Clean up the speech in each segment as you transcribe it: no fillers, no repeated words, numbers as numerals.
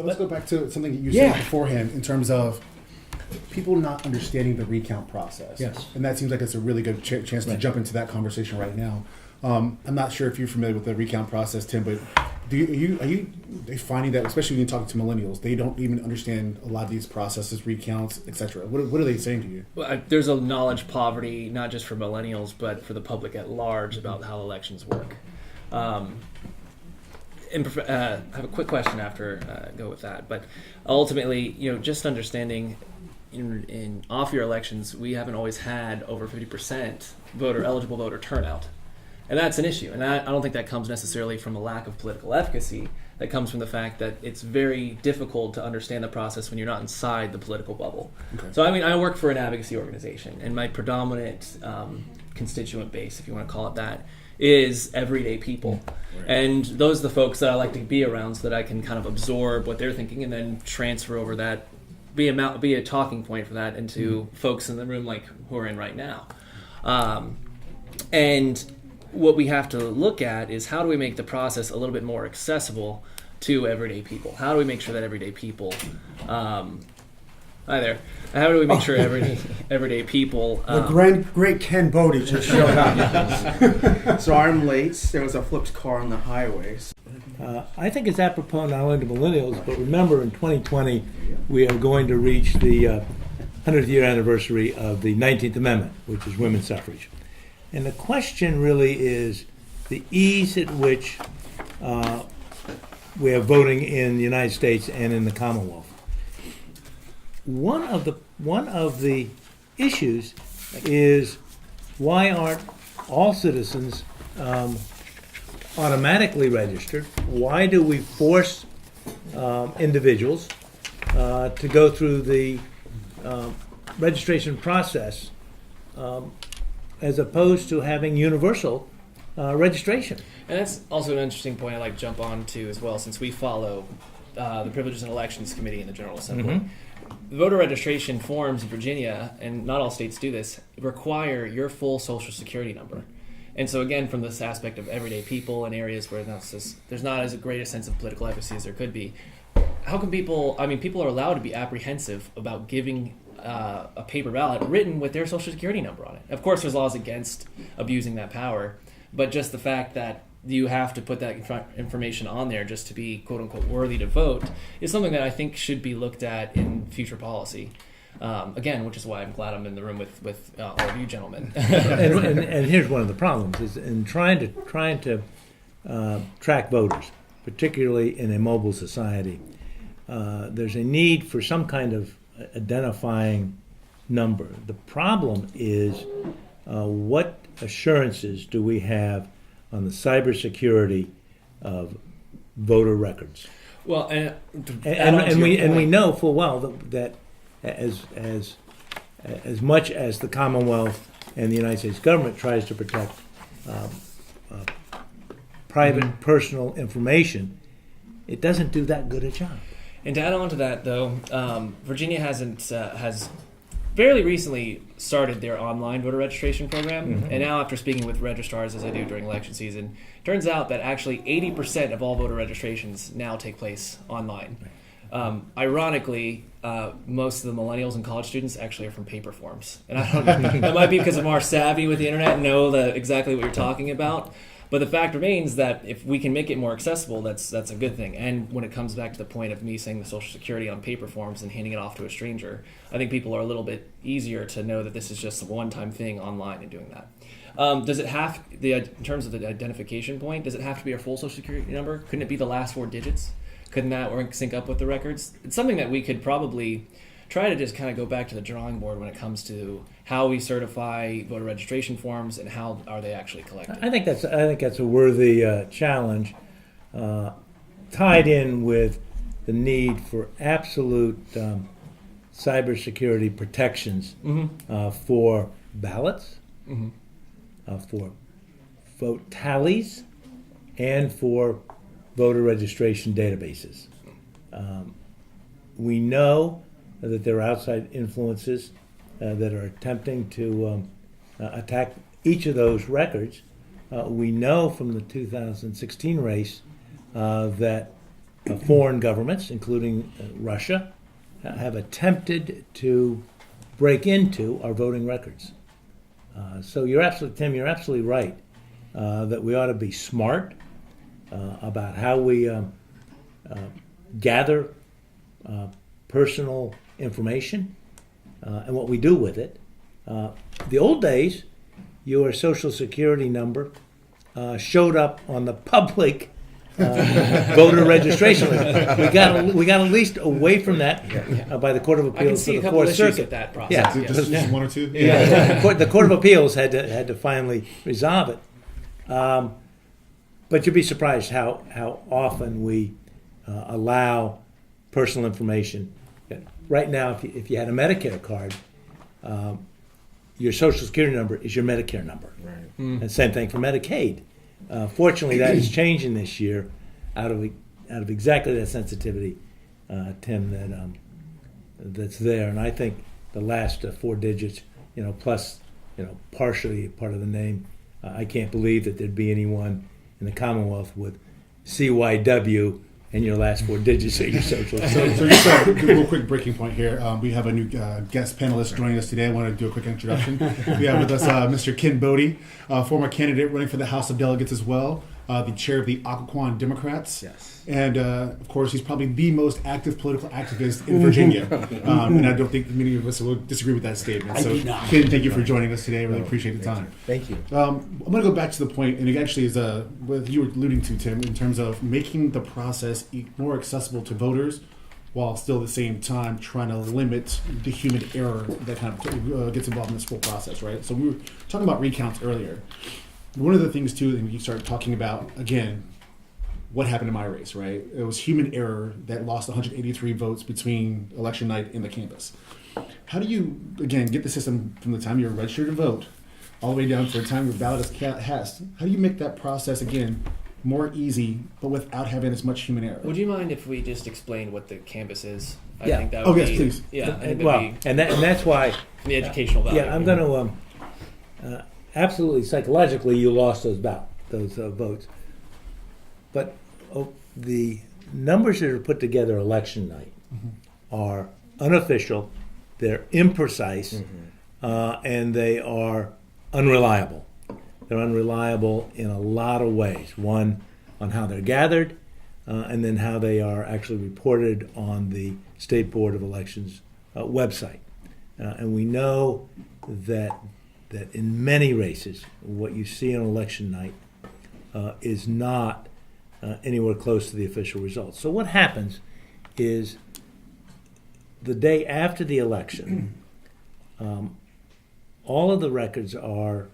But let's go back to something that you said beforehand in terms of people not understanding the recount process. Yes. And that seems like it's a really good chance to jump into that conversation right now. I'm not sure if you're familiar with the recount process, Tim, but are you finding that, especially when you're talking to millennials, they don't even understand a lot of these processes, recounts, etc. What are they saying to you? Well, there's a knowledge poverty, not just for millennials, but for the public at large about how elections work. I have a quick question after go with that, but ultimately, just understanding in off-year elections, we haven't always had over 50% eligible voter turnout. And that's an issue. And I don't think that comes necessarily from a lack of political efficacy. That comes from the fact that it's very difficult to understand the process when you're not inside the political bubble. Okay. So, I work for an advocacy organization, and my predominant constituent base, if you want to call it that, is everyday people. Right. And those are the folks that I like to be around so that I can kind of absorb what they're thinking and then transfer over that, be a talking point for that into folks in the room like who are in right now. And what we have to look at is how do we make the process a little bit more accessible to everyday people? How do we make sure that everyday people hi there. How do we make sure everyday people the great Kennye Boddye just showed up. So I'm late. There was a flipped car on the highways. I think it's apropos not only to millennials, but remember in 2020 we are going to reach the 100th year anniversary of the 19th Amendment, which is women's suffrage. And the question really is the ease at which we are voting in the United States and in the Commonwealth. One of the issues is why aren't all citizens automatically registered? Why do we force individuals to go through the registration process as opposed to having universal registration? And that's also an interesting point I'd like to jump on to as well, since we follow the Privileges and Elections Committee in the General Assembly. Mm-hmm. Voter registration forms in Virginia, and not all states do this, require your full Social Security number. And so again, from this aspect of everyday people in areas where there's not as great a sense of political efficacy as there could be, how can people are allowed to be apprehensive about giving a paper ballot written with their Social Security number on it. Of course, there's laws against abusing that power, but just the fact that you have to put that information on there just to be quote-unquote worthy to vote is something that I think should be looked at in future policy. Again, which is why I'm glad I'm in the room with all of you gentlemen. and here's one of the problems: is in trying to track voters, particularly in a mobile society. There's a need for some kind of identifying number. The problem is what assurances do we have on the cybersecurity of voter records? Well, and we know full well that as much as the Commonwealth and the United States government tries to protect private personal information, it doesn't do that good a job. And to add on to that, though, Virginia has fairly recently started their online voter registration program. Mm-hmm. And now, after speaking with registrars, as I do during election season, turns out that actually 80% of all voter registrations now take place online. Ironically, most of the millennials and college students actually are from paper forms. And I don't know, that might be because I'm more savvy with the internet and know exactly what you're talking about. But the fact remains that if we can make it more accessible, that's a good thing. And when it comes back to the point of me saying the Social Security on paper forms and handing it off to a stranger, I think people are a little bit easier to know that this is just a one-time thing online and doing that. Does it have, in terms of the identification point, does it have to be our full Social Security number? Couldn't it be the last 4 digits? Couldn't that sync up with the records? It's something that we could probably try to just kind of go back to the drawing board when it comes to how we certify voter registration forms and how are they actually collected. I think that's a worthy challenge, tied in with the need for absolute cybersecurity protections for ballots, for vote tallies, and for voter registration databases. We know that there are outside influences that are attempting to attack each of those records. We know from the 2016 race that foreign governments, including Russia, have attempted to break into our voting records. So Tim, you're absolutely right that we ought to be smart about how we gather personal information and what we do with it. The old days, your Social Security number showed up on the public voter registration list. We got at least away from that by the Court of I can Appeals see for a the couple Fourth issues Circuit. with that process. Yeah. Yes. Just one or two. Yeah, the Court of Appeals had to finally resolve it. But you'd be surprised how often we allow personal information. Right now, if you had a Medicare card, your Social Security number is your Medicare number. Right. And same thing for Medicaid. Fortunately, that is changing this year out of exactly that sensitivity, Tim, that's there. And I think the last 4 digits, plus, partially part of the name, I can't believe that there'd be anyone in the Commonwealth with CYW and your last 4 digits of your social. So just a real quick breaking point here. We have a new guest panelist joining us today. I want to do a quick introduction. We have with us Mr. Kennye Boddye, former candidate running for the House of Delegates as well, the chair of the Occoquan Democrats. Yes. And, of course, he's probably the most active political activist in Virginia. And I don't think many of us will disagree with that statement. So, Ken, thank you for joining us today. I really appreciate the time. Thank you. I'm going to go back to the point, and it actually is what you were alluding to, Tim, in terms of making the process more accessible to voters while still at the same time trying to limit the human error that kind of gets involved in this whole process, right? So we were talking about recounts earlier. One of the things, too, that you started talking about, again, what happened in my race, right? It was human error that lost 183 votes between election night and the canvass. How do you, again, get the system from the time you're registered to vote all the way down to the time your ballot is cast? How do you make that process, again, more easy, but without having as much human error? Would you mind if we just explained what the canvas is? I Yeah. think that would Oh, yes, be, please. Yeah, I think that'd Well, be and that's why. the educational value. Yeah, I'm going to absolutely psychologically you lost those votes, but the numbers that are put together election night are unofficial, they're imprecise, and they are unreliable. They're unreliable in a lot of ways. One, on how they're gathered, and then how they are actually reported on the State Board of Elections website. And we know that in many races, what you see on election night is not anywhere close to the official results. So what happens is the day after the election, all of the records that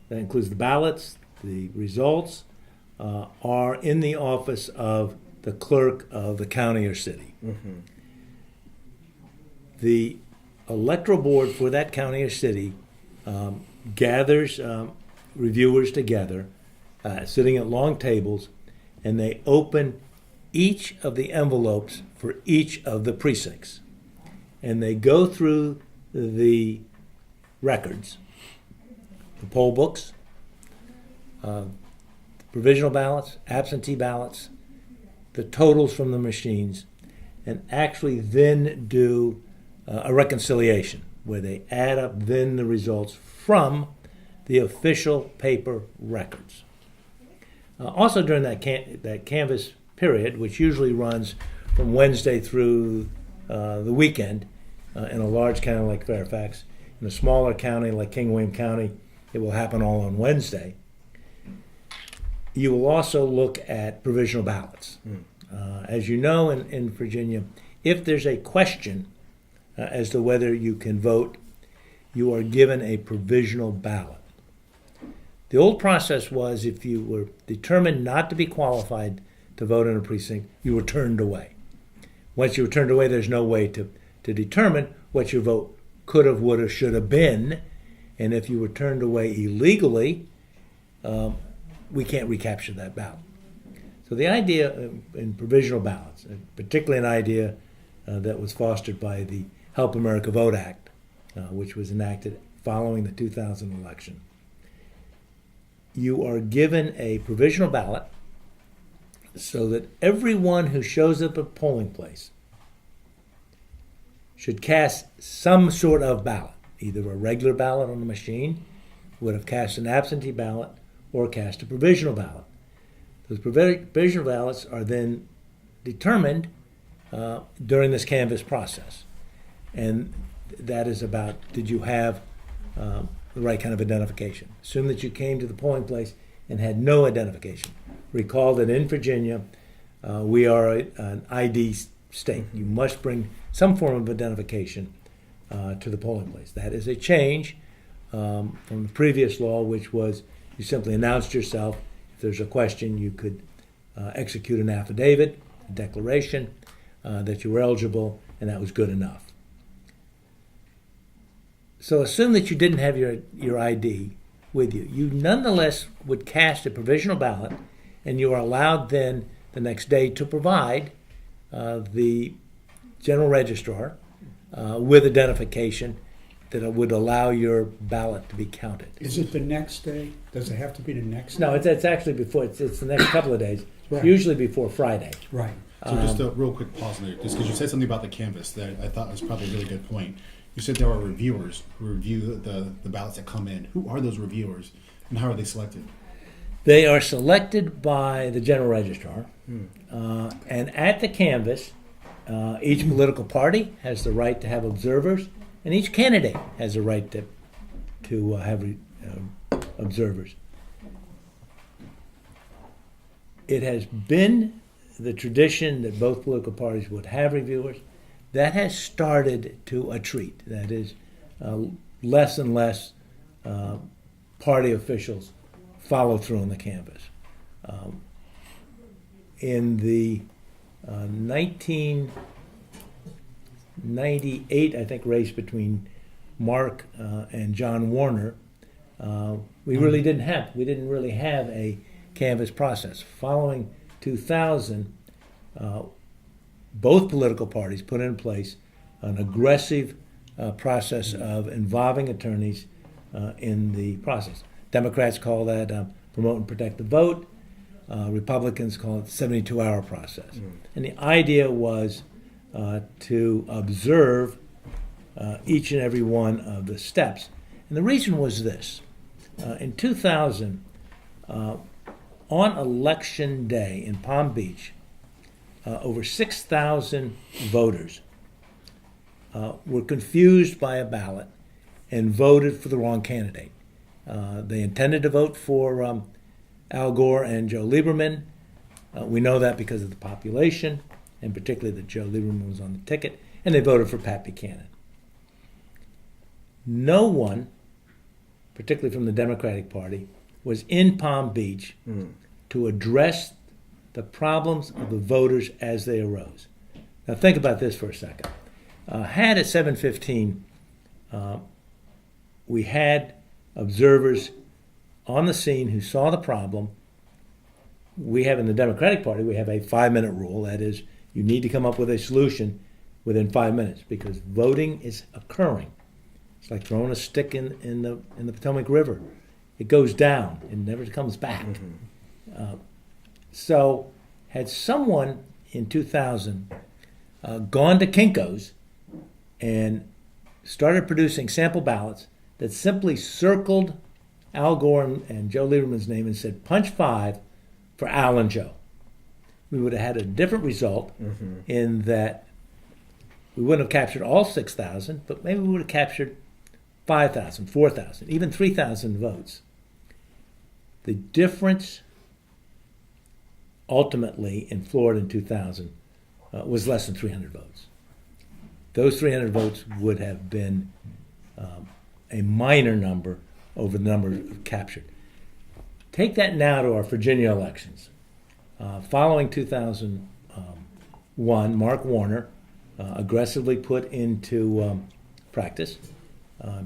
includes the ballots, the results, are in the office of the clerk of the county or city. Mm-hmm. The electoral board for that county or city gathers reviewers together, sitting at long tables, and they open each of the envelopes for each of the precincts. And they go through the records, the poll books, provisional ballots, absentee ballots, the totals from the machines, and actually then do a reconciliation where they add up then the results from the official paper records. Also during that canvass period, which usually runs from Wednesday through the weekend in a large county like Fairfax, in a smaller county like King William County, it will happen all on Wednesday. You will also look at provisional ballots. As you know, in Virginia, if there's a question as to whether you can vote, you are given a provisional ballot. The old process was if you were determined not to be qualified to vote in a precinct, you were turned away. Once you were turned away, there's no way to determine what your vote could have, would have, should have been. And if you were turned away illegally, we can't recapture that ballot. So the idea in provisional ballots, particularly an idea that was fostered by the Help America Vote Act, which was enacted following the 2000 election, you are given a provisional ballot so that everyone who shows up at a polling place should cast some sort of ballot, either a regular ballot on the machine, would have cast an absentee ballot, or cast a provisional ballot. Those provisional ballots are then determined during this canvass process. And that is about, did you have the right kind of identification? Assume that you came to the polling place and had no identification. Recall that in Virginia, we are an ID state. You must bring some form of identification to the polling place. That is a change from the previous law, which was you simply announced yourself. If there's a question, you could execute an affidavit, a declaration that you were eligible, and that was good enough. So assume that you didn't have your ID with you. You nonetheless would cast a provisional ballot, and you are allowed then the next day to provide the general registrar with identification that would allow your ballot to be counted. Is it the next day? Does it have to be the next No, day? it's actually before. It's the next couple of days. Right. Usually before Friday. Right. So just a real quick pause there, just because you said something about the canvas that I thought was probably a really good point. You said there are reviewers who review the ballots that come in. Who are those reviewers, and how are they selected? They are selected by the general registrar, and at the canvass, each political party has the right to have observers, and each candidate has the right to have observers. It has been the tradition that both political parties would have reviewers. That has started to attreat. That is, less and less party officials follow through on the canvass. In the 1998, I think, race between Mark and John Warner, we didn't really have a canvass process. Following 2000, both political parties put in place an aggressive process of involving attorneys in the process. Democrats call that promote and protect the vote. Republicans call it the 72-hour process. And the idea was to observe each and every one of the steps. And the reason was this. In 2000, on Election Day in Palm Beach, over 6,000 voters were confused by a ballot and voted for the wrong candidate. They intended to vote for Al Gore and Joe Lieberman. We know that because of the population, and particularly that Joe Lieberman was on the ticket, and they voted for Pat Buchanan. No one, particularly from the Democratic Party, was in Palm Beach to address the problems of the voters as they arose. Now think about this for a second. Had at 7:15, we had observers on the scene who saw the problem. We have in the Democratic Party, we have a 5-minute rule. That is, you need to come up with a solution within 5 minutes because voting is occurring. It's like throwing a stick in the Potomac River. It goes down. It never comes back. So had someone in 2000 gone to Kinko's and started producing sample ballots that simply circled Al Gore and Joe Lieberman's name and said, punch 5 for Al and Joe, we would have had a different result in that we wouldn't have captured all 6,000, but maybe we would have captured 5,000, 4,000, even 3,000 votes. The difference ultimately in Florida in 2000 was less than 300 votes. Those 300 votes would have been a minor number over the number captured. Take that now to our Virginia elections. Following 2001, Mark Warner aggressively put into practice.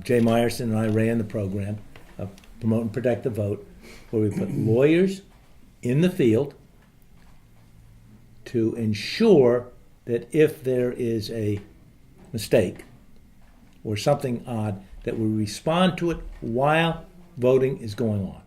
Jay Meyerson and I ran the program, Promote and Protect the Vote, where we put lawyers in the field to ensure that if there is a mistake or something odd, that we respond to it while voting is going on.